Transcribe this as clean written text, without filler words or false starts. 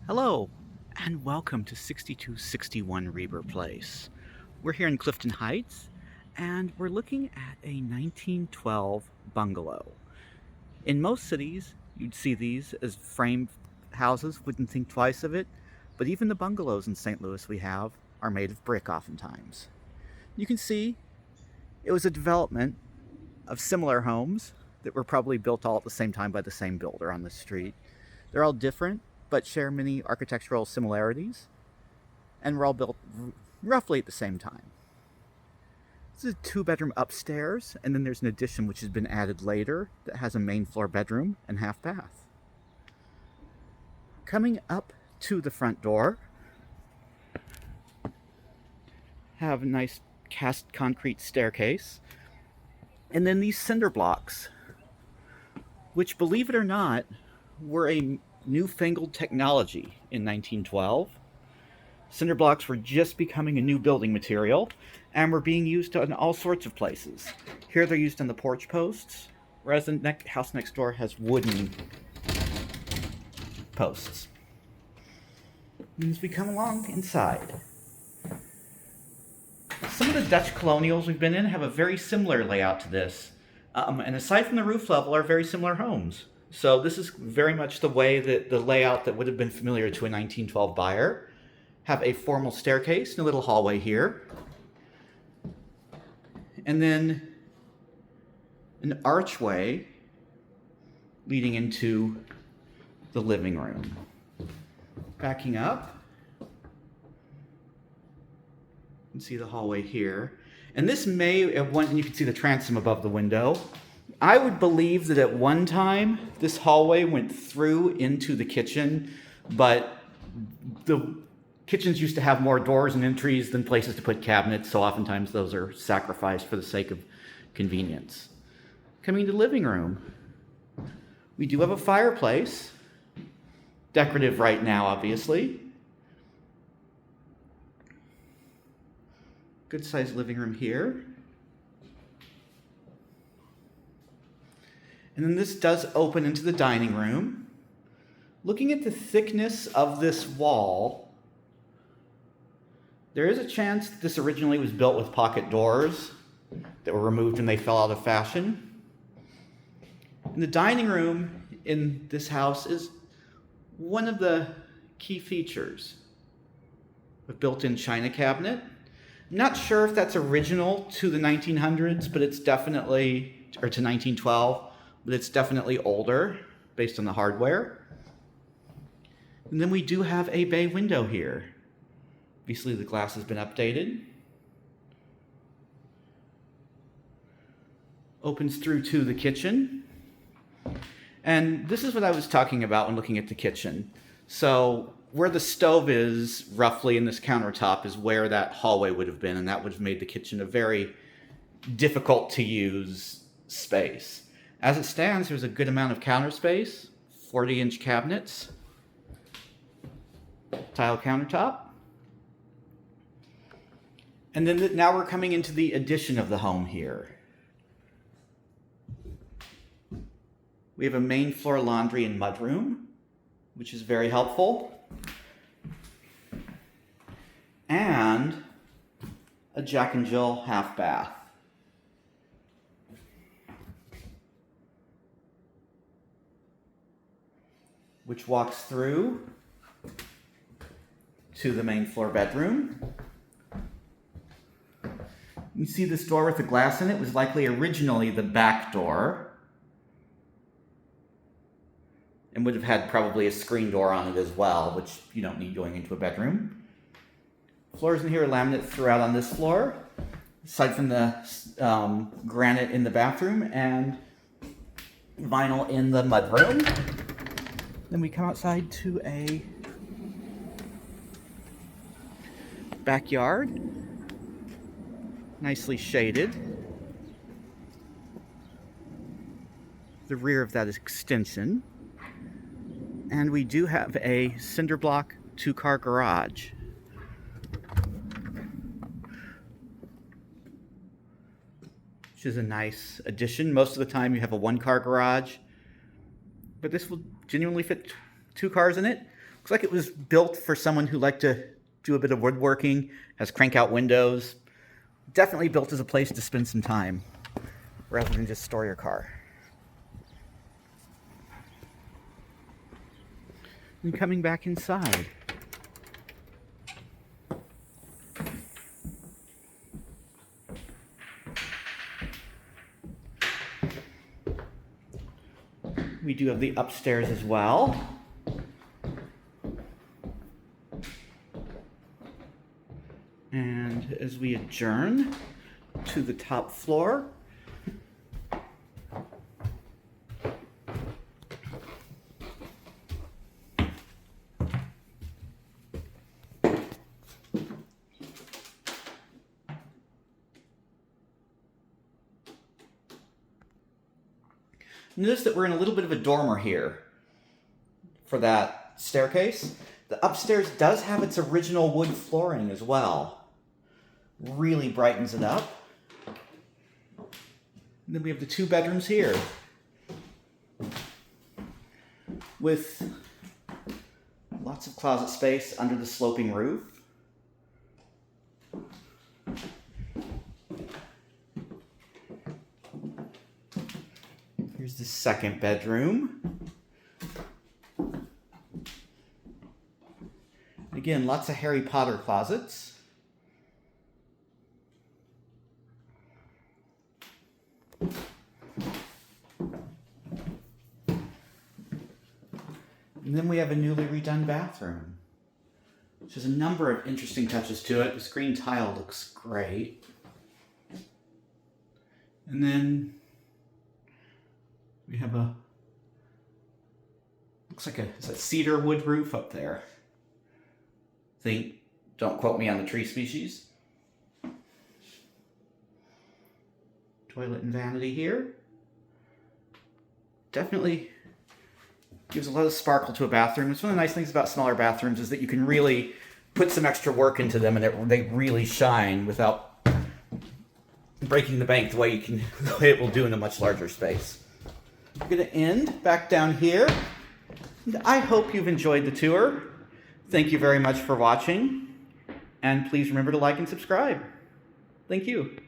Hello, and welcome to 6261 Reber Place. We're here in Clifton Heights, and we're looking at a 1912 bungalow. In most cities, you'd see these as frame houses, wouldn't think twice of it, but even the bungalows in St. Louis we have are made of brick oftentimes. You can see it was a development of similar homes that were probably built all at the same time by the same builder on the street. They're all different, but share many architectural similarities, and were all built roughly at the same time. This is a two-bedroom upstairs, and then there's an addition which has been added later that has a main floor bedroom and half bath. Coming up to the front door, have a nice cast concrete staircase, and then these cinder blocks, which, believe it or not, were a newfangled technology in 1912. Cinder blocks were just becoming a new building material and were being used in all sorts of places. Here they're used on the porch posts, whereas the house next door has wooden posts. And as we come along inside, some of the Dutch colonials we've been in have a very similar layout to this. And aside from the roof level, are very similar homes. So this is very much the way that the layout that would have been familiar to a 1912 buyer. Have a formal staircase and a little hallway here. And then an archway leading into the living room. Backing up, you can see the hallway here. And this may, and you can see the transom above the window. I would believe that at one time this hallway went through into the kitchen, but the kitchens used to have more doors and entries than places to put cabinets, so oftentimes those are sacrificed for the sake of convenience. Coming to the living room, we do have a fireplace, decorative right now, obviously. Good sized living room here. And then this does open into the dining room. Looking at the thickness of this wall, there is a chance that this originally was built with pocket doors that were removed when they fell out of fashion. And the dining room in this house is one of the key features. A built-in china cabinet. I'm not sure if that's original to the 1900s, but it's definitely, or to 1912, but it's definitely older based on the hardware. And then we do have a bay window here. Obviously the glass has been updated. Opens through to the kitchen. And this is what I was talking about when looking at the kitchen. So where the stove is, roughly in this countertop, is where that hallway would have been, and that would have made the kitchen a very difficult to use space. As it stands, there's a good amount of counter space, 40-inch cabinets, tile countertop. And then now we're coming into the addition of the home here. We have a main floor laundry and mudroom, which is very helpful. And a Jack and Jill half bath. Which walks through to the main floor bedroom. You see this door with the glass in it was likely originally the back door, and would have had probably a screen door on it as well, which you don't need going into a bedroom. Floors in here are laminate throughout on this floor, aside from the granite in the bathroom and vinyl in the mudroom. Then we come outside to a backyard, nicely shaded. The rear of that is extension. And we do have a cinder block 2-car garage. Which is a nice addition. Most of the time you have a 1-car garage, but this will genuinely fit 2 cars in it. Looks like it was built for someone who liked to do a bit of woodworking, has crank-out windows. Definitely built as a place to spend some time, rather than just store your car. And coming back inside. We do have the upstairs as well. And as we adjourn to the top floor, notice that we're in a little bit of a dormer here for that staircase. The upstairs does have its original wood flooring as well. Really brightens it up. And then we have the 2 bedrooms here with lots of closet space under the sloping roof. Here's the 2nd bedroom. Again, lots of Harry Potter closets. And then we have a newly redone bathroom, which has a number of interesting touches to it. This green tile looks great. And then we have looks like it's a cedar wood roof up there. Don't quote me on the tree species. Toilet and vanity here. Definitely gives a lot of sparkle to a bathroom. It's one of the nice things about smaller bathrooms is that you can really put some extra work into them and they really shine without breaking the bank the way it will do in a much larger space. We're going to end back down here. And I hope you've enjoyed the tour. Thank you very much for watching. And please remember to like and subscribe. Thank you.